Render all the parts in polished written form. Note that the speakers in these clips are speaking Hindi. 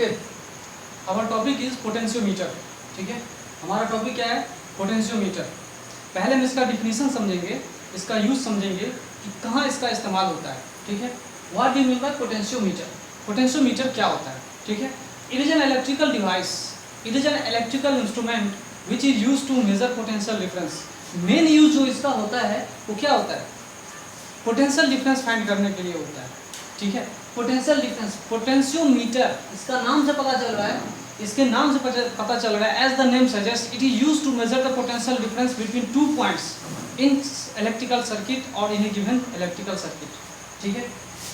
Okay, our topic is potentiometer. ठीक है, हमारा टॉपिक क्या है? पोटेंशियोमीटर। पहले हम इसका डिफिनीशन समझेंगे, इसका यूज समझेंगे कि कहाँ इसका इस्तेमाल होता है। ठीक है, what do you mean by potentiometer? Potentiometer क्या होता है? ठीक है, it is an electrical device, it is an electrical instrument which is use to measure potential difference. Main use जो इसका होता है वो क्या होता है? पोटेंशियल डिफरेंस फाइंड करने के लिए होता है। ठीक है, पोटेंशियल डिफरेंस, पोटेंशियोमीटर, इसका नाम से पता चल रहा है, इसके नाम से पता चल रहा है, as the name suggest it is used to measure the potential difference between 2 points in electrical circuit और in a given electrical circuit. ठीक है,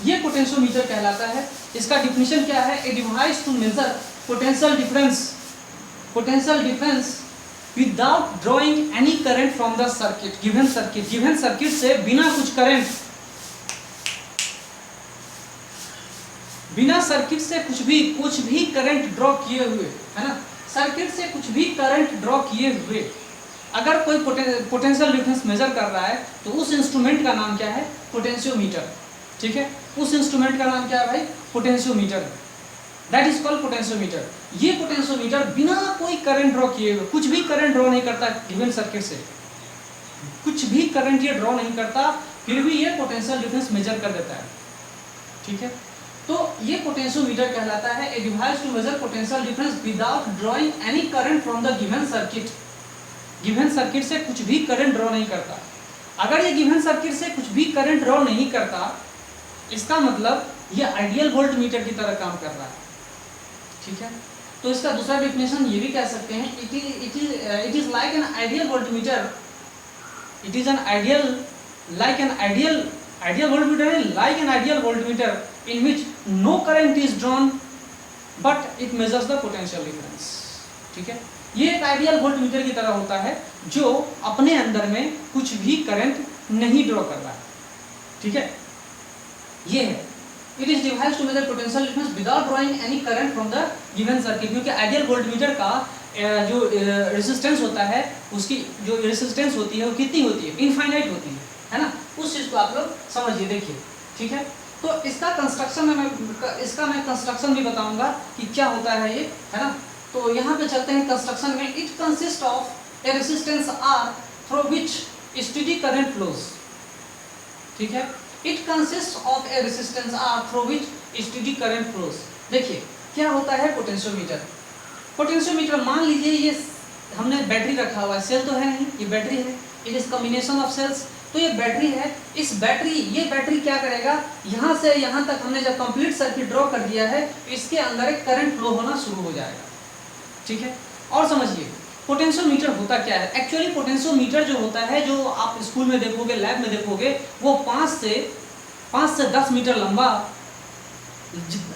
ये पोटेंशियोमीटर कहलाता है। इसका डिफिनीशन क्या है? A device to measure potential difference without drawing any current from the circuit, given circuit से बिना कुछ करंट, बिना सर्किट से कुछ भी करंट ड्रॉ किए हुए, है ना, सर्किट से कुछ भी करंट ड्रॉ किए हुए अगर कोई पोटेंशियल डिफरेंस मेजर कर रहा है तो उस इंस्ट्रूमेंट का नाम क्या है? पोटेंशियोमीटर। ठीक है, उस इंस्ट्रूमेंट का नाम क्या है भाई? Potentiometer. That is called potentiometer. ये पोटेंशियोमीटर बिना कोई करंट ड्रॉ किए हुए, कुछ भी करंट ड्रॉ नहीं करता गिवन सर्किट से, कुछ भी करंट ये ड्रॉ नहीं करता, फिर भी ये पोटेंशियल डिफरेंस मेजर कर देता है। ठीक है, तो ये पोटेंशियोमीटर कहलाता है a device to measure potential difference without drawing any current from the given circuit. Given circuit से कुछ भी करंट ड्रॉ नहीं करता। अगर ये गिवन सर्किट से कुछ भी करंट ड्रॉ नहीं करता, इसका मतलब ये आइडियल वोल्टमीटर की तरह काम कर रहा है। ठीक है, तो इसका दूसरा डेफिनेशन ये भी कह सकते हैं, it is like an ideal voltmeter, it is an ideal like an ideal voltmeter like an ideal voltmeter in which no current is drawn but it measures the potential difference। ठीक है, ये एक आइडियल वोल्टमीटर की तरह होता है जो अपने अंदर में कुछ भी करंट नहीं ड्रॉ कर रहा है। ठीक है, ये है it is device to measure potential difference without drawing any current from the given circuit. क्योंकि आइडियल वोल्टमीटर का जो रेजिस्टेंस होता है, उसकी जो रेजिस्टेंस होती है वो कितनी होती है? इनफाइनाइट होती है ना। उस चीज को आप लोग समझिए, देखिए। ठीक है, तो इसका कंस्ट्रक्शन मैं कंस्ट्रक्शन भी बताऊंगा कि क्या होता है ये, है ना। तो यहाँ पे चलते हैं कंस्ट्रक्शन में। It consist of A resistance R through which steady current flows. ठीक है, it consist of A resistance R through which steady current flows. देखिए क्या होता है पोटेंशियोमीटर मान लीजिए ये हमने बैटरी रखा हुआ है, सेल तो है नहीं, ये बैटरी है, it is combination of cells. तो ये बैटरी है, ये बैटरी क्या करेगा? यहाँ से यहाँ तक हमने जब कंप्लीट सर्किट ड्रॉ कर दिया है, इसके अंदर एक करंट फ्लो होना शुरू हो जाएगा। ठीक है, और समझिए पोटेंशियोमीटर होता क्या है। एक्चुअली पोटेंशियोमीटर जो होता है, जो आप स्कूल में देखोगे, लैब में देखोगे, वो 5 से 10 मीटर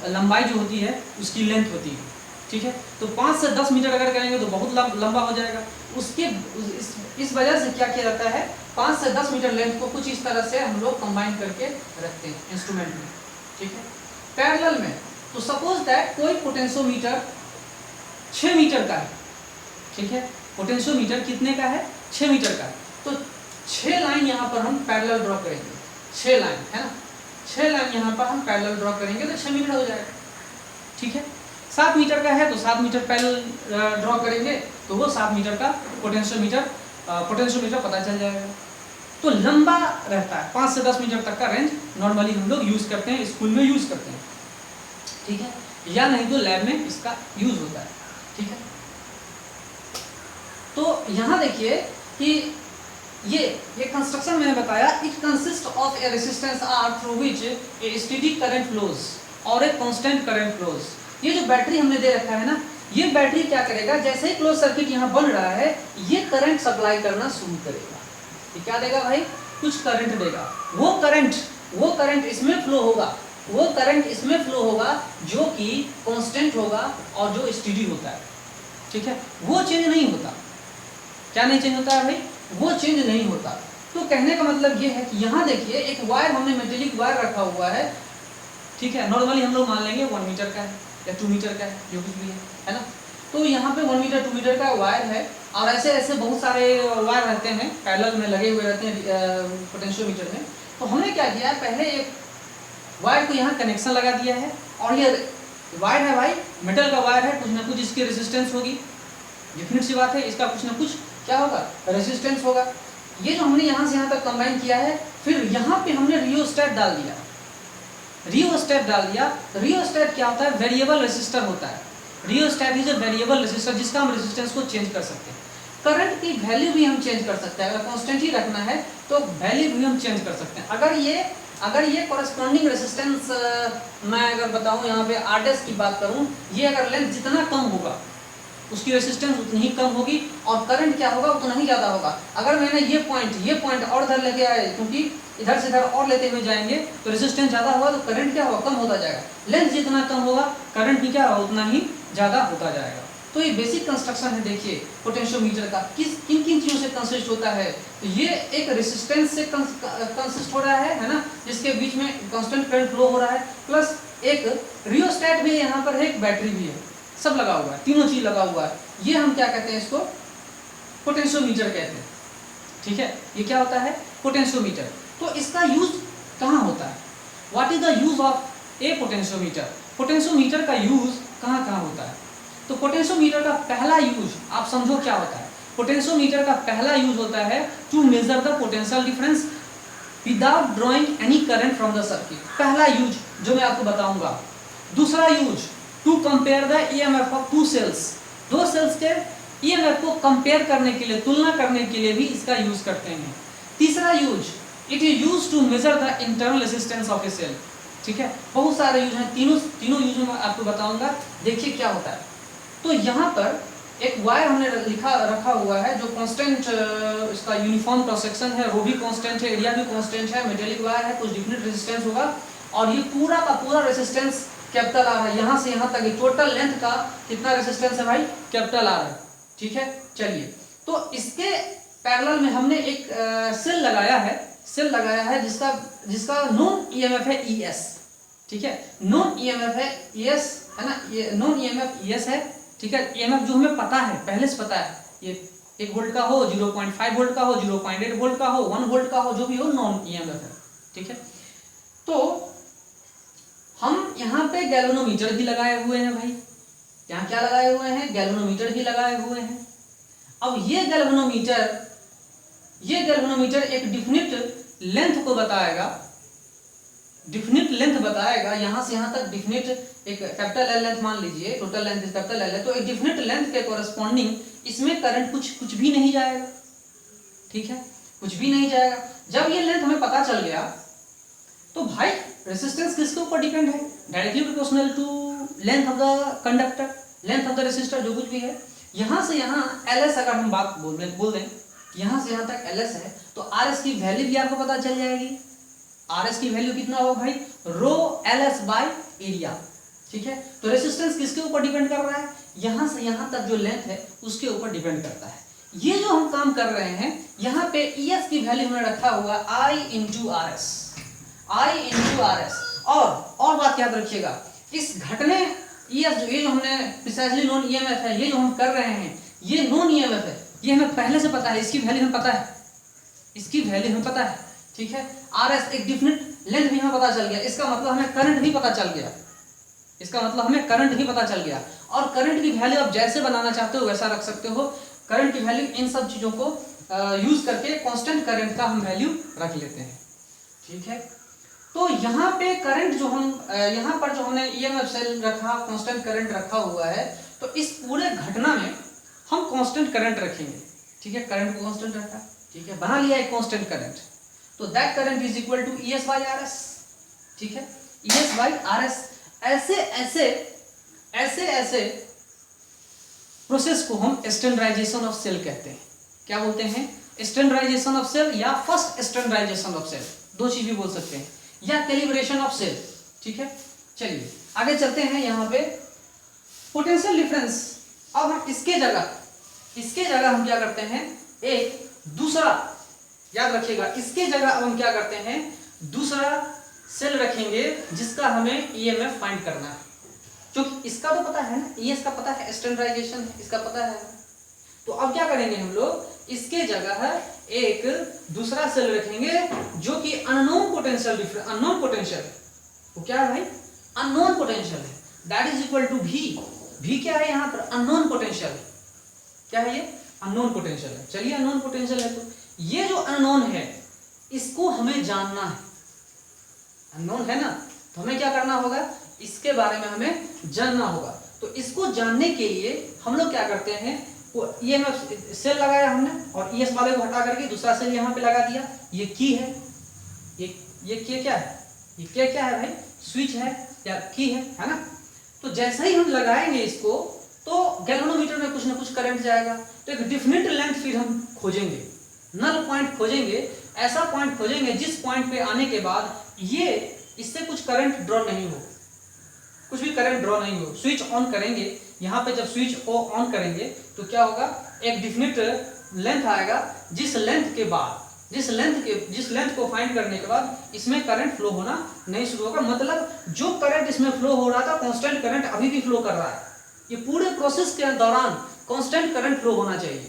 लंबाई जो होती है उसकी लेंथ होती है। ठीक है, तो 5 से 10 मीटर अगर करेंगे तो बहुत लंबा हो जाएगा। इस वजह से क्या किया जाता है, 5 से 10 मीटर लेंथ को कुछ इस तरह से हम लोग कंबाइन करके रखते हैं इंस्ट्रूमेंट में। ठीक है, पैरेलल में। तो सपोज दैट कोई पोटेंशियोमीटर 6 मीटर का है। ठीक है, पोटेंशियोमीटर कितने का है? 6 मीटर का है। तो 6 लाइन यहाँ पर हम पैरेलल ड्रॉ करेंगे, 6 लाइन, है ना। 6 लाइन यहाँ पर हम पैरेलल ड्रॉ करेंगे तो 6 मीटर हो जाएगा। ठीक है, 7 मीटर का है तो 7 मीटर पैरेलल ड्रॉ करेंगे तो वो 7 मीटर का पोटेंशियोमीटर पता चल जाएगा। तो लंबा रहता है, 5 से 10 मीटर तक का रेंज नॉर्मली हम लोग यूज करते हैं, स्कूल में यूज करते हैं। ठीक है, या नहीं तो लैब में इसका यूज होता है। ठीक है, तो यहाँ देखिए कि ये कंस्ट्रक्शन मैंने बताया, it consist of A resistance R through which A steady current flows और ए कांस्टेंट करंट फ्लोज। ये जो बैटरी हमने दे रखा है ना, ये बैटरी क्या करेगा, जैसे ही क्लोज सर्किट यहाँ बन रहा है, ये करंट सप्लाई करना शुरू करेगा। ये क्या देगा भाई? कुछ करंट देगा। वो करंट इसमें फ्लो होगा, जो कि कांस्टेंट होगा और जो स्टेडी होता है। ठीक है, वो चेंज नहीं होता। क्या नहीं चेंज होता है भाई? वो चेंज नहीं होता। तो कहने का मतलब ये है कि यहाँ देखिए एक वायर, हमने मेटेलिक वायर रखा हुआ है। ठीक है, नॉर्मली हम लोग मान लेंगे 1 मीटर का है या 2 मीटर का है, जो कुछ भी है ना। तो यहाँ पे 1 मीटर 2 मीटर का वायर है, और ऐसे बहुत सारे वायर रहते हैं, पैरेलल में लगे हुए रहते हैं पोटेंशियोमीटर में। तो हमने क्या किया, पहले एक वायर को यहाँ कनेक्शन लगा दिया है, और ये वायर है भाई, मेटल का वायर है, कुछ ना कुछ इसकी रेजिस्टेंस होगी, डेफिनेट सी बात है, इसका कुछ ना कुछ क्या होगा, रेजिस्टेंस होगा। ये जो हमने यहाँ से यहाँ तक कंबाइन किया है, फिर यहाँ पे हमने रियोस्टेट डाल दिया, रियोस्टेट डाल दिया। रियोस्टेट क्या होता है, वेरिएबल रेजिस्टर होता है। Rheostat is a variable resistor जिसका हम रेजिस्टेंस को चेंज कर सकते हैं, करंट की वैल्यू भी हम चेंज कर सकते हैं। अगर कांस्टेंट ही रखना है तो वैल्यू भी हम चेंज कर सकते हैं। अगर ये कॉरेस्पॉन्डिंग रेजिस्टेंस मैं अगर बताऊं, यहाँ पे आरएस की बात करूं, ये अगर लेंथ जितना कम होगा उसकी रेजिस्टेंस उतनी ही कम होगी और करंट क्या होगा, उतना ही ज़्यादा होगा। अगर मैंने ये पॉइंट और इधर लेके आए, क्योंकि इधर से इधर और लेते हुए जाएंगे तो रेजिस्टेंस ज़्यादा होगा, तो करंट क्या होगा, कम होता जाएगा। लेंथ जितना कम होगा करंट भी क्या होगा, उतना ही ज़्यादा होता जाएगा। तो ये बेसिक कंस्ट्रक्शन है। देखिए पोटेंशियोमीटर का किन किन चीज़ों से कंसिस्ट होता है, तो ये एक रेजिस्टेंस से कंसिस्ट हो रहा है ना, जिसके बीच में कांस्टेंट करंट फ्लो हो रहा है, प्लस एक रियोस्टेट भी है यहाँ पर है, एक बैटरी भी है, सब लगा हुआ है, तीनों चीज लगा हुआ है। ये हम क्या कहते हैं, इसको पोटेंशियोमीटर कहते हैं। ठीक है, ये क्या होता है, पोटेंशियोमीटर। तो इसका यूज कहाँ होता है, what is the use of A potentiometer. Potentiometer का यूज कहाँ कहाँ होता है, तो पोटेंशियोमीटर का पहला यूज आप समझो क्या होता है। पोटेंशियोमीटर का पहला यूज होता है to measure the potential difference without drawing any current from the circuit, पहला यूज जो मैं आपको बताऊंगा। दूसरा use to compare the EMF of two cells, दो सेल्स के ईएमएफ को कंपेयर करने के लिए, तुलना करने के लिए भी इसका यूज करते हैं। तीसरा use, it is use to measure the internal resistance of a cell. ठीक है, बहुत सारे यूज हैं, तीनों यूज में आपको बताऊंगा। देखिए क्या होता है, तो यहाँ पर एक वायर हमने रखा हुआ है जो कांस्टेंट, इसका यूनिफॉर्म क्रॉस सेक्शन है, रो भी कांस्टेंट है, एरिया भी कांस्टेंट है, मेटेलिक वायर है, कुछ डिफरेंट रेजिस्टेंस होगा, और ये पूरा का पूरा रेजिस्टेंस कैपिटल आर है। यहाँ से यहाँ तक टोटल लेंथ का कितना रेजिस्टेंस है भाई, कैपिटल आर है। ठीक है, चलिए, तो इसके पैरेलल में हमने एक सेल लगाया है जिसका नोन ईएमएफ है ईएस। ठीक है, नोन ईएमएफ है ईएस, है ना, ये नोन ईएमएफ ईएस है। ठीक है, ईएमएफ जो हमें पता है, पहले से पता है, ये 1 वोल्ट का हो, 0.5 वोल्ट का हो, 0.8 वोल्ट का हो, 1 वोल्ट का हो, जो भी हो, नॉन ईएमएफ है। ठीक है, तो हम यहाँ पे गैल्वेनोमीटर भी लगाए हुए हैं भाई, यहाँ क्या लगाए हुए हैं, गैल्वेनोमीटर भी लगाए हुए हैं। अब ये गैल्वेनोमीटर एक डिफिनिट लेंथ को बताएगा, डिफिनिट लेंथ बताएगा, यहाँ से यहाँ तक डिफिनिट एक कैपिटल एल लेंथ मान लीजिए, total length is capital L है, तो एक डिफिनिट लेंथ के कोरस्पॉन्डिंग इसमें करंट कुछ भी नहीं जाएगा। ठीक है, कुछ भी नहीं जाएगा। जब ये लेंथ हमें पता चल गया तो भाई रेजिस्टेंस किसके ऊपर डिपेंड है, directly proportional to length of the conductor, length of the resistor, जो कुछ भी है। यहाँ से यहाँ एलएस अगर हम बात बोल दें, यहाँ से यहाँ तक एलएस है, तो आरएस की वैल्यू भी आपको पता चल जाएगी। आरएस की वैल्यू कितना होगा भाई, रो एलएस बाय एरिया। ठीक है, तो रेजिस्टेंस किसके ऊपर डिपेंड कर रहा है, यहाँ से यहाँ तक जो लेंथ है उसके ऊपर डिपेंड करता है। ये जो हम काम कर रहे हैं, यहाँ पे ईएस की वैल्यू हमने रखा हुआ I इंटू आर एस। और बात याद रखिएगा, इस घटने ईएस ये जो हमने प्रिसाइजली नॉन ईएमएफ है, ये जो हम कर रहे हैं, ये नॉन ईएमएफ है, ये हमें पहले से पता है, इसकी वैल्यू हमें पता है। ठीक है, आरएस एक डिफिनिट लेंथ भी हमें पता चल गया, इसका मतलब हमें करंट भी पता चल गया। और करंट की वैल्यू आप जैसे बनाना चाहते हो वैसा रख सकते हो। करंट की वैल्यू इन सब चीजों को यूज करके कांस्टेंट करंट का हम वैल्यू रख लेते हैं। ठीक है, तो यहाँ पे करंट जो हम यहाँ पर जो हमने ईएमएफ सेल रखा, कांस्टेंट करंट रखा हुआ है, तो इस पूरे घटना में हम कांस्टेंट करंट रखेंगे। ठीक है, करंट को कांस्टेंट रखा, ठीक है, बना लिया एक कांस्टेंट करंट, तो that current is equal to ES by RS. ठीक है, ईएस बाय आरएस। ऐसे प्रोसेस को हम स्टैंडर्डाइजेशन ऑफ सेल कहते हैं। क्या बोलते हैं, स्टैंडर्डाइजेशन ऑफ सेल या फर्स्ट स्टैंडर्डाइजेशन ऑफ सेल, दो चीज भी बोल सकते हैं, या कैलिब्रेशन ऑफ सेल। ठीक है, चलिए आगे चलते हैं। यहाँ पे पोटेंशियल डिफरेंस, अब हम इसके जगह हम क्या करते हैं, एक दूसरा, याद रखिएगा, इसके जगह अब हम क्या करते हैं, दूसरा सेल रखेंगे जिसका हमें ईएमएफ फाइंड करना है। क्योंकि इसका तो पता है ना, ईएस का पता है, स्टैंडर्डाइजेशन इसका पता है, तो अब क्या करेंगे हम लोग, इसके जगह एक दूसरा सेल रखेंगे जो कि अननोन पोटेंशियल, वो क्या है भाई, अननोन पोटेंशियल है। That is equal to V. V क्या है यहाँ पर? Unknown potential. क्या है ये? अननोन पोटेंशियल है। चलिए अननोन पोटेंशियल है तो ये जो अननोन है इसको हमें जानना है। अननोन है ना, तो हमें क्या करना होगा? इसके बारे में हमें जानना होगा। तो इसको जानने के लिए हम लोग क्या करते हैं, ईएमएफ सेल लगाया हमने और ईएस वाले को हटा करके दूसरा सेल यहाँ पे लगा दिया। ये की है, ये की क्या है? ये क्या है भाई? स्विच है या की है ना? तो जैसे ही हम लगाएंगे इसको तो गैल्वेनोमीटर में कुछ ना कुछ करंट जाएगा। तो एक डिफिनिट लेंथ फिर हम खोजेंगे, नल पॉइंट खोजेंगे, ऐसा पॉइंट खोजेंगे जिस पॉइंट पे आने के बाद ये इससे कुछ करंट ड्रॉ नहीं हो, कुछ भी करंट ड्रॉ नहीं हो। स्विच ऑन करेंगे, यहाँ पे जब स्विच को ऑन करेंगे तो क्या होगा? एक डिफिनिट लेंथ आएगा, जिस लेंथ को फाइंड करने के बाद इसमें करंट फ्लो होना नहीं शुरू होगा। मतलब जो करंट इसमें फ्लो हो रहा था कांस्टेंट करंट अभी भी फ्लो कर रहा है। ये पूरे प्रोसेस के दौरान कांस्टेंट करंट फ्लो होना चाहिए,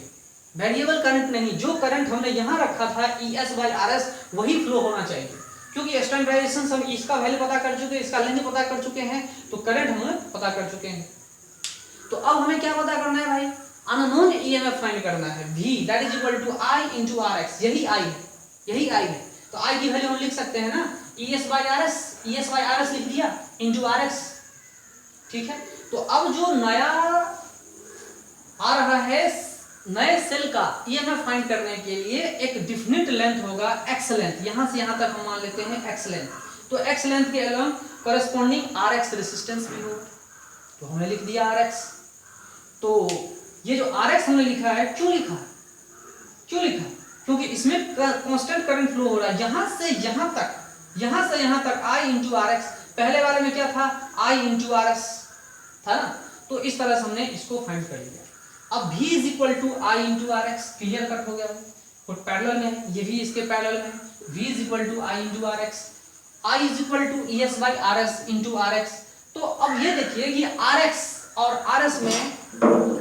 वेरिएबल करंट नहीं। जो करंट हमने यहाँ रखा था ES/RS वही फ्लो होना चाहिए, क्योंकि स्टैंडर्डाइजेशन हम इसका वैल्यू पता कर चुके हैं, इसका लेंथ पता कर चुके हैं, तो करंट हम पता कर चुके हैं। तो अब हमें क्या पता करना है भाई? अननोन ईएमएफ फाइंड करना है। V that is equal to I into RX। यही I है। तो I की वैल्यू हम लिख सकते हैं ना, ES/RS लिख दिया इंटू RX। ठीक है, तो अब जो नया आ रहा है नए सेल का ईएमएफ फाइंड करने के लिए एक डिफिनिट लेंथ होगा, एक्स लेंथ। यहां से यहां तक हम मान लेते हैं एक्स लेंथ। तो एक्स लेंथ के अलोंग कॉरेस्पॉन्डिंग RX रेजिस्टेंस भी हो, तो हमने लिख दिया RX। तो ये जो RX हमने लिखा है, क्यों लिखा? क्योंकि इसमें कांस्टेंट करंट फ्लो हो रहा है यहां से यहां तक I इंटू RX। पहले वाले में क्या था? I इंटू RS था ना। तो इस तरह से हमने इसको फाइंड कर लिया। अब V is equal to I into RX। Clear cut हो गया, वो पैरेलल में है, ये भी इसके पैरेलल में है। V is equal to I into RX। I is equal to ES/RS into RX। तो अब ये देखिए कि RX और RS में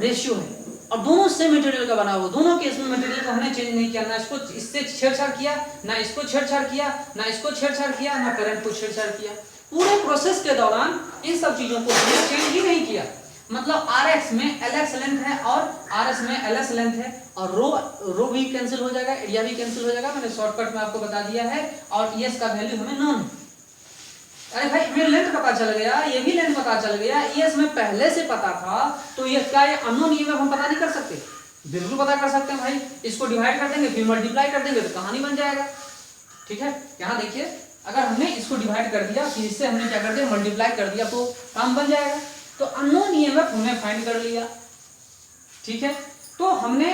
रेशियो है और दोनों सेम मटेरियल का बना हुआ। दोनों केस में मटेरियल को हमने चेंज नहीं किया, ना इसको इससे छेड़छाड़ किया, ना इसको छेड़छाड़ किया, ना इसको छेड़छाड़ किया, ना करंट को छेड़छाड़ किया। पूरे प्रोसेस के दौरान इन सब चीजों को हमने चेंज ही नहीं किया। मतलब RX में LX लेंथ है और RS में LS लेंथ है, और रो भी कैंसिल हो जाएगा, एरिया भी कैंसिल हो जाएगा। मैंने शॉर्टकट में आपको बता दिया है। और ES का वैल्यू हमें नॉन। अरे भाई हमें लेंथ पता चल गया, ये भी लेंथ पता चल गया, ES में पहले से पता था, तो ये क्या ये अननोन ईएमएफ हम पता नहीं कर सकते? बिल्कुल पता कर सकते हैं भाई। इसको डिवाइड कर देंगे, फिर मल्टीप्लाई कर देंगे, तो कहानी बन जाएगा। ठीक है, यहाँ देखिए, अगर हमने इसको डिवाइड कर दिया फिर इससे हमने क्या कर दिया? मल्टीप्लाई कर दिया, तो काम बन जाएगा। तो अननोन ईएमएफ हमने फाइंड कर लिया। ठीक है, तो हमने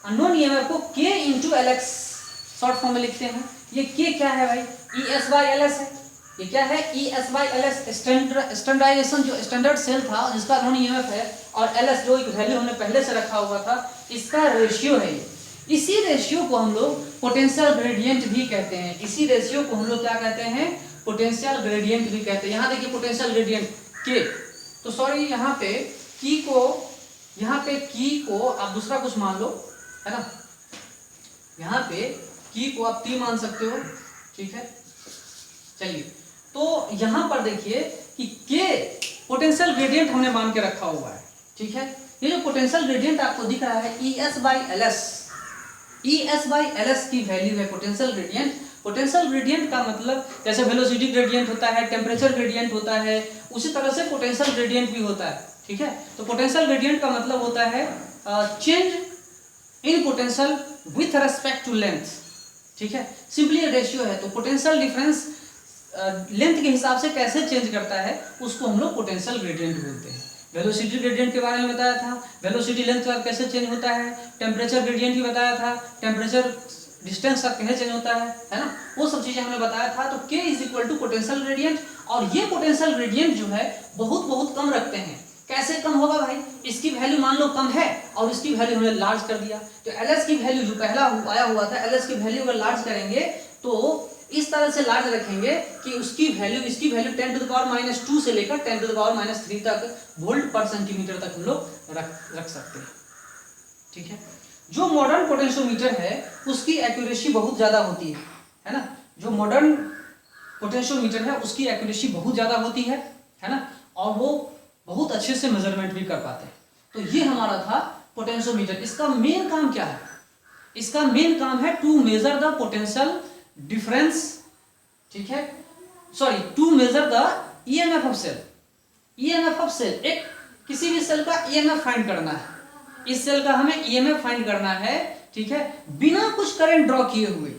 अननोन ईएमएफ को K into LX short form में लिखते हैं। ये K क्या है भाई? ES/LS है। ये क्या है? ES/LS स्टैंडर्डाइजेशन, जो स्टैंडर्ड सेल था जिसका अननोन ईएमएफ है, और LS जो एक वैल्यू हमने पहले से रखा हुआ था, इसका रेशियो है। इसी रेशियो को हम लोग पोटेंशियल ग्रेडियंट भी कहते हैं। इसी रेशियो को हम लोग क्या कहते हैं? पोटेंशियल ग्रेडियंट भी कहते हैं। यहाँ देखिए पोटेंशियल ग्रेडियंट K, तो सॉरी यहाँ पे की को आप दूसरा कुछ मान लो, है ना। यहाँ पे की को आप T मान सकते हो। ठीक है, चलिए, तो यहाँ पर देखिए कि K पोटेंशियल ग्रेडियंट हमने मान के रखा हुआ है। ठीक है, ये जो पोटेंशियल ग्रेडियंट आपको दिख रहा है ES/LS की वैल्यू है पोटेंशियल ग्रेडियंट। पोटेंशियल ग्रेडियंट का मतलब जैसे वेलोसिटी ग्रेडियंट होता है, टेम्परेचर ग्रेडियंट होता है, उसी तरह से पोटेंशियल ग्रेडियंट भी होता है। ठीक है, तो पोटेंशियल ग्रेडियंट का मतलब होता है change in potential with respect to length. ठीक है, सिंपली रेशियो है। तो पोटेंशियल डिफरेंस लेंथ के हिसाब से कैसे चेंज करता है उसको हम लोग पोटेंशियल ग्रेडियंट बोलते हैं। वेलोसिटी ग्रेडियंट के बारे में बताया था, वेलोसिटी लेंथ का कैसे चेंज होता है। टेम्परेचर ग्रेडियंट भी बताया था, टेम्परेचर डिस्टेंस का कैसे चेंज होता है ना, वो सब चीजें हमने बताया था। तो K is equal to potential gradient, और ये पोटेंशियल ग्रेडियंट जो है बहुत कम रखते हैं। कैसे कम होगा भाई? इसकी वैल्यू मान लो कम है और इसकी वैल्यू हमने लार्ज कर दिया, तो LS की वैल्यू जो पहला आया हुआ था, LS की वैल्यू अगर लार्ज करेंगे तो इस तरह से लार्ज रखेंगे कि इसकी वैल्यू 10⁻² से लेकर 10⁻³ तक वोल्ट पर सेंटीमीटर तक हम लोग रख सकते हैं। ठीक है, जो मॉडर्न पोटेंशियोमीटर है उसकी एक्यूरेसी बहुत ज्यादा होती है ना। जो मॉडर्न पोटेंशियोमीटर है उसकी एक्यूरेसी बहुत ज्यादा होती है ना। और वो बहुत अच्छे से मेजरमेंट भी कर पाते हैं। तो ये हमारा था पोटेंशियोमीटर। इसका मेन काम क्या है? इसका मेन काम है to measure the potential difference, ठीक है, sorry, to measure the EMF of cell. EMF of cell, एक किसी भी सेल का ईएमएफ फाइंड करना है। इस सेल का हमें ईएमएफ फाइंड करना है, ठीक है, बिना कुछ करंट ड्रॉ किए हुए,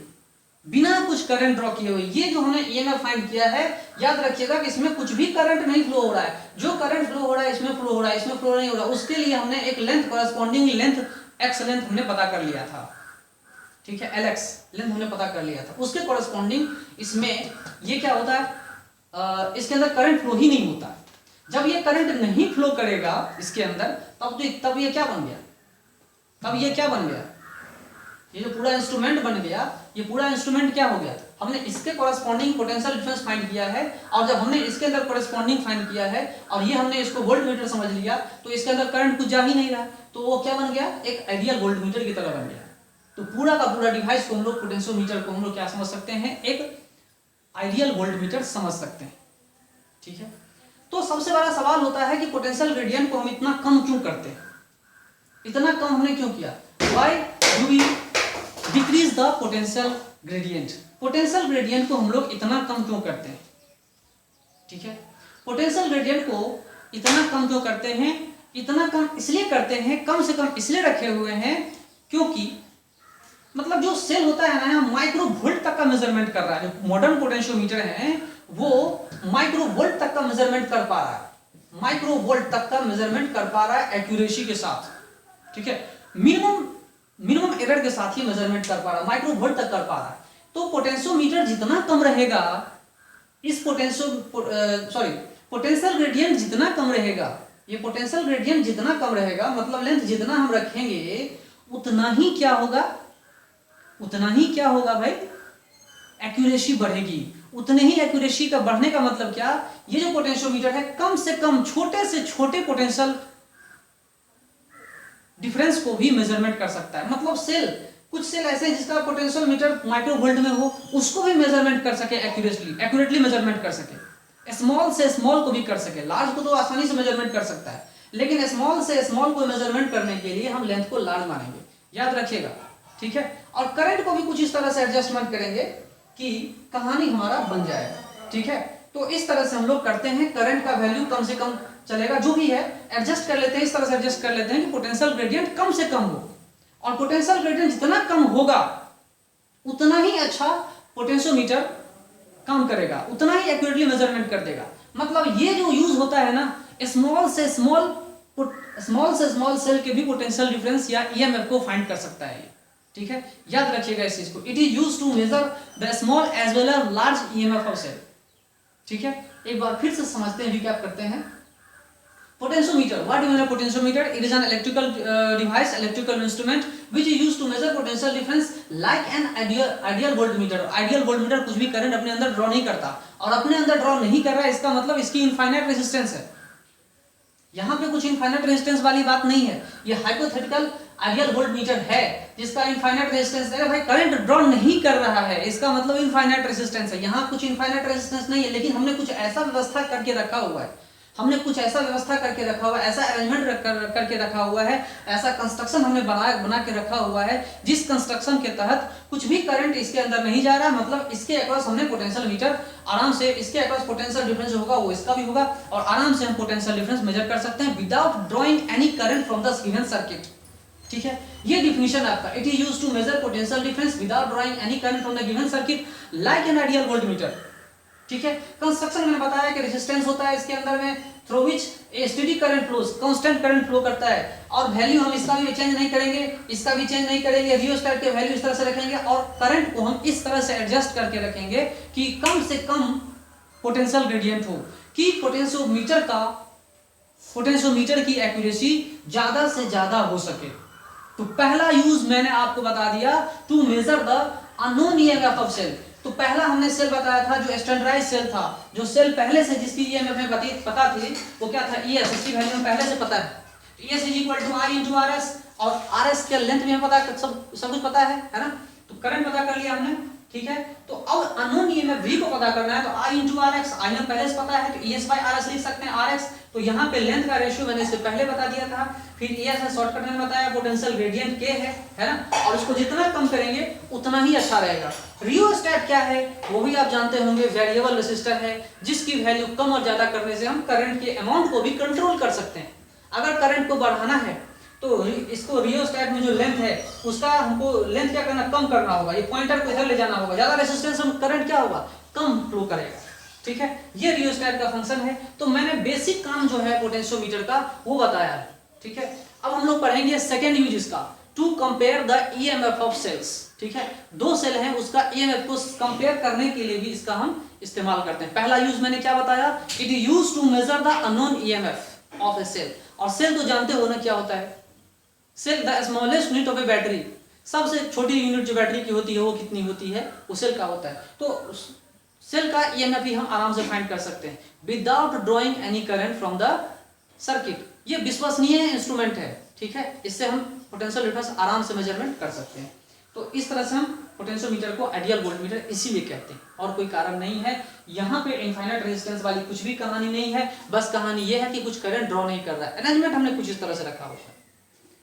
बिना कुछ करंट ड्रॉ किए हुए। ये जो हमने ईएमएफ फाइंड किया है, याद रखिएगा कि इसमें कुछ भी करंट नहीं फ्लो हो रहा है। जो करंट फ्लो हो रहा है इसमें फ्लो हो रहा है, इसमें फ्लो नहीं हो रहा। उसके लिए हमने एक length, corresponding length, x length हमने पता कर लिया था, ठीक है, एलएक्स लेंथ हमने पता कर लिया था। उसके कॉरेस्पॉन्डिंग इसमें ये क्या होता है, इसके अंदर करंट फ्लो ही नहीं होता। जब ये करंट नहीं फ्लो करेगा इसके अंदर, तब ये क्या बन गया, तब ये क्या बन गया, ये जो पूरा इंस्ट्रूमेंट बन गया, ये पूरा इंस्ट्रूमेंट क्या हो गया, हमने इसके कॉरेस्पॉन्डिंग पोटेंशियल डिफरेंस फाइंड किया है। और जब हमने इसके अंदर कॉरेस्पॉन्डिंग फाइंड किया है और ये हमने इसको वोल्टमीटर समझ लिया, तो इसके अंदर करंट कुछ जा ही नहीं रहा, तो वो क्या बन गया, एक आइडियल वोल्टमीटर की तरह बन गया। तो पूरा का पूरा डिवाइस को हम लोग, पोटेंशियोमीटर को हम लोग क्या समझ सकते हैं, एक आइडियल वोल्टमीटर समझ सकते हैं, ठीक है। तो सबसे बड़ा सवाल होता है कि पोटेंशियल ग्रेडियंट को हम इतना कम क्यों करते हैं, इतना कम हमने क्यों किया, why do we decrease the potential gradient. Potential gradient को हम लोग इतना कम क्यों करते हैं, ठीक है। पोटेंशियल ग्रेडियंट को इतना कम क्यों करते हैं, इतना कम इसलिए करते हैं, कम से कम इसलिए रखे हुए हैं क्योंकि मतलब जो सेल होता है ना, माइक्रो वोल्ट तक का मेजरमेंट कर रहा है। जो मॉडर्न पोटेंशियोमीटर है वो माइक्रो वोल्ट तक का मेजरमेंट कर पा रहा है, माइक्रो वोल्ट तक का मेजरमेंट कर पा रहा है एक्यूरेसी के साथ, ठीक है, मिनिमम एरर के साथ ही मेजरमेंट कर पा रहा है, माइक्रो वोल्ट तक कर पा रहा है। तो पोटेंशियोमीटर जितना कम रहेगा, इस पोटेंशियल ग्रेडियंट जितना कम रहेगा, ये पोटेंशियल ग्रेडियंट जितना कम रहेगा, मतलब लेंथ जितना हम रखेंगे उतना ही क्या होगा, उतना ही क्या होगा भाई, एक्यूरेसी बढ़ेगी। उतने ही एक्यूरेसी का बढ़ने का मतलब क्या, ये जो पोटेंशियोमीटर है कम से कम छोटे से छोटे पोटेंशियल डिफरेंस को भी मेजरमेंट कर सकता है। मतलब सेल, कुछ सेल ऐसे हैं जिसका पोटेंशियल मीटर माइक्रो वोल्ट में हो, उसको भी मेजरमेंट कर सके, एक्यूरेटली मेजरमेंट कर सके, स्मॉल से स्मॉल को भी कर सके। लार्ज को तो आसानी से मेजरमेंट कर सकता है, लेकिन स्मॉल से स्मॉल को मेजरमेंट करने के लिए हम लेंथ को लार्ज मानेंगे, याद रखिएगा, ठीक है। और करंट को भी कुछ इस तरह से एडजस्टमेंट करेंगे कि कहानी हमारा बन जाएगा, ठीक है। तो इस तरह से हम लोग करते हैं, करंट का वैल्यू कम से कम चलेगा, जो भी है एडजस्ट कर लेते हैं, इस तरह से एडजस्ट कर लेते हैं कि पोटेंशियल ग्रेडियंट कम से कम हो। और पोटेंशियल ग्रेडियंट जितना कम होगा उतना ही अच्छा पोटेंशियोमीटर काम करेगा, उतना ही एक्यूरेटली मेजरमेंट कर देगा। मतलब ये जो यूज होता है ना, स्मॉल से स्मॉल सेल के भी पोटेंशियल डिफरेंस या ईएमएफ को फाइंड कर सकता है, ठीक है, याद रखिएगा इस चीज को। It is used to measure the small as well as large EMF of cell, ठीक है। एक बार फिर से समझते हैं, रिकैप करते हैं। Potentiometer, what do you mean potentiometer? It is an electrical device, electrical instrument which is used to measure potential difference like an ideal voltmeter. Ideal voltmeter कुछ भी करंट अपने अंदर ड्रॉ नहीं करता, और अपने अंदर ड्रॉ नहीं कर रहा है, इसका मतलब इसकी इनफाइनाइट रेजिस्टेंस है। यहाँ पे कुछ इनफाइनाइट रेजिस्टेंस वाली बात नहीं है, ये हाइपोथेटिकल आइडियल वोल्टमीटर है जिसका इनफाइनाइट रेजिस्टेंस है। भाई करंट ड्रॉ नहीं कर रहा है, इसका मतलब इनफाइनाइट रेजिस्टेंस है। यहाँ कुछ इनफाइनाइट रेजिस्टेंस नहीं है, लेकिन हमने कुछ ऐसा व्यवस्था करके रखा हुआ है, हमने कुछ ऐसा व्यवस्था करके रखा हुआ है, ऐसा अरेंजमेंट करके रखा हुआ है, ऐसा कंस्ट्रक्शन हमने बना के रखा हुआ है, जिस कंस्ट्रक्शन के तहत कुछ भी करंट इसके अंदर नहीं जा रहा। मतलब इसके अक्रॉस हमने पोटेंशियल मीटर आराम से, इसके अक्रॉस पोटेंशियल डिफरेंस होगा वो इसका भी होगा, और आराम से हम पोटेंशियल डिफरेंस मेजर कर सकते हैं without drawing any current from the given circuit, ठीक है। ये डिफिनेशन आपका, it is used to measure potential difference without drawing any current from the given circuit like an ideal voltmeter, ठीक है। कंस्ट्रक्शन मैंने बताया कि रेजिस्टेंस होता है इसके अंदर में, through which A steady current flows, constant current flow करता है, और वैल्यू हम इसका भी चेंज नहीं करेंगे, इसका भी चेंज नहीं करेंगे, रियोस्टेट के वैल्यू इस तरह से रखेंगे, और करंट को हम इस तरह से एडजस्ट करके रखेंगे कि कम से कम पोटेंशियल ग्रेडियंट हो, कि पोटेंशियोमीटर की एक्यूरेसी ज्यादा से ज्यादा हो सके। तो पहला यूज मैंने आपको बता दिया, to measure the unknown EMF of cell. तो पहला हमने सेल बताया था जो स्टैंडर्डाइज सेल था, जो सेल पहले से जिसकी ईएमएफ में पता थी, वो क्या था, ईएस, इसकी वैल्यू में पहले से पता है, ES is equal to I into RS, और आरएस के लेंथ भी हमें पता है, सब कुछ पता है ना। तो करंट पता कर लिया हमने, ठीक है। तो अब अननोन ईएमएफ V को पता करना है, तो I इंटू आर एक्स, आई हमें पहले से पता है तो ES बाई आर एस लिख सकते हैं आर एक्स। तो यहाँ पे लेंथ का रेशियो मैंने इससे पहले बता दिया था, फिर ES है शॉर्टकट में बताया, पोटेंशियल ग्रेडियंट K है ना, और इसको जितना कम करेंगे उतना ही अच्छा रहेगा। रियोस्टैट क्या है वो भी आप जानते होंगे, वेरिएबल रेसिस्टर है जिसकी वैल्यू कम और ज्यादा करने से हम करंट के अमाउंट को भी कंट्रोल कर सकते हैं। अगर करंट को बढ़ाना है तो इसको रियोस्टैट में जो लेंथ है उसका हमको लेंथ क्या करना, कम करना होगा, ये पॉइंटर को इधर ले जाना होगा, ज्यादा रेजिस्टेंस हम करंट क्या होगा, कम फ्लो करेगा। ठीक है, ये रियोस्टैट का फंक्शन है। तो मैंने बेसिक काम जो है पोटेंशियोमीटर का वो बताया है। ठीक है, अब हम लोग पढ़ेंगे सेकेंड यूज इसका, to compare the EMF of cells. ठीक है, दो सेल हैं उसका ईएमएफ को कंपेयर करने के लिए भी इसका हम इस्तेमाल करते हैं। पहला यूज मैंने क्या बताया, it is used to measure the unknown EMF of a cell. और सेल तो जानते हो ना क्या होता है, cell the smallest unit of a battery, सबसे छोटी यूनिट जो बैटरी की होती है वो कितनी होती है, वो सेल का होता है। तो सेल का ईएमएफ भी हम आराम से फाइंड कर सकते हैं without drawing any current from the circuit. ये विश्वसनीय इंस्ट्रूमेंट है। ठीक है, इससे हम पोटेंशियल डिफरेंस आराम से मेजरमेंट कर सकते हैं। तो इस तरह से हम पोटेंशियोमीटर को आइडियल वोल्टमीटर इसीलिए कहते हैं, और कोई कारण नहीं है। यहाँ पे इनफाइनाइट रेजिस्टेंस वाली कुछ भी कहानी नहीं है, बस कहानी ये है कि कुछ करंट ड्रॉ नहीं कर रहा है। अरेंजमेंट हमने कुछ इस तरह से रखा हुआ है।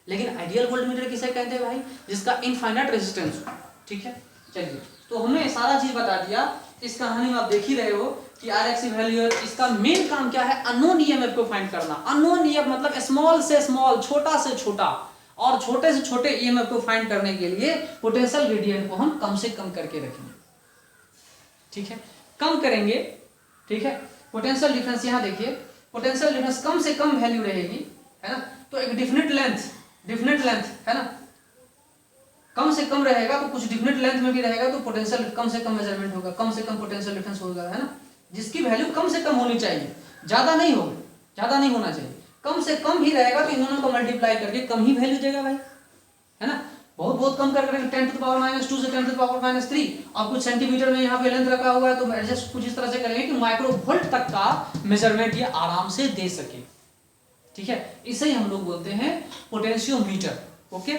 लेकिन आइडियल वोल्टमीटर किसे कहते हैं भाई, जिसका इनफाइनाइट रेजिस्टेंस हो। ठीक है, चलिए, तो हमने सारा चीज बता दिया। इस कहानी में आप देख ही रहे हो कि आर एक्स की वैल्यू है, इसका मेन काम क्या है, अननोन ईएमएफ को फाइंड करना। अननोन ईएमएफ मतलब स्मॉल से स्मॉल, छोटा से छोटा, और छोटे से छोटे ईएमएफ को फाइंड करने के लिए पोटेंशियल ग्रेडियंट को हम कम से कम करके रखेंगे। ठीक है, कम करेंगे। ठीक है, पोटेंशियल डिफरेंस यहाँ देखिए, पोटेंशियल डिफरेंस कम से कम वैल्यू रहेगी, है ना। तो एक डिफिनिट लेंथ है ना, कम से कम रहेगा तो कुछ डिफिनिट लेंथ में भी रहेगा तो पोटेंशियल कम से कम मेजरमेंट होगा, कम से कम पोटेंशियल डिफरेंस होगा, है ना, जिसकी वैल्यू कम से कम होनी चाहिए, ज्यादा नहीं होगी, ज्यादा नहीं होना चाहिए, कम से कम ही रहेगा। तो इन दोनों को मल्टीप्लाई करके कम ही वैल्यू देगा भाई, है ना। बहुत कम कर करेंगे 10 टू द पावर -2 से 10 टू द पावर -3, और कुछ सेंटीमीटर में यहाँ पे लेंथ रखा हुआ है तो एडजस्ट कुछ इस तरह से करेंगे कि माइक्रोवोल्ट तक का मेजरमेंट ये आराम से दे सके। ठीक है, इसे ही हम लोग बोलते हैं पोटेंशियोमीटर। ओके।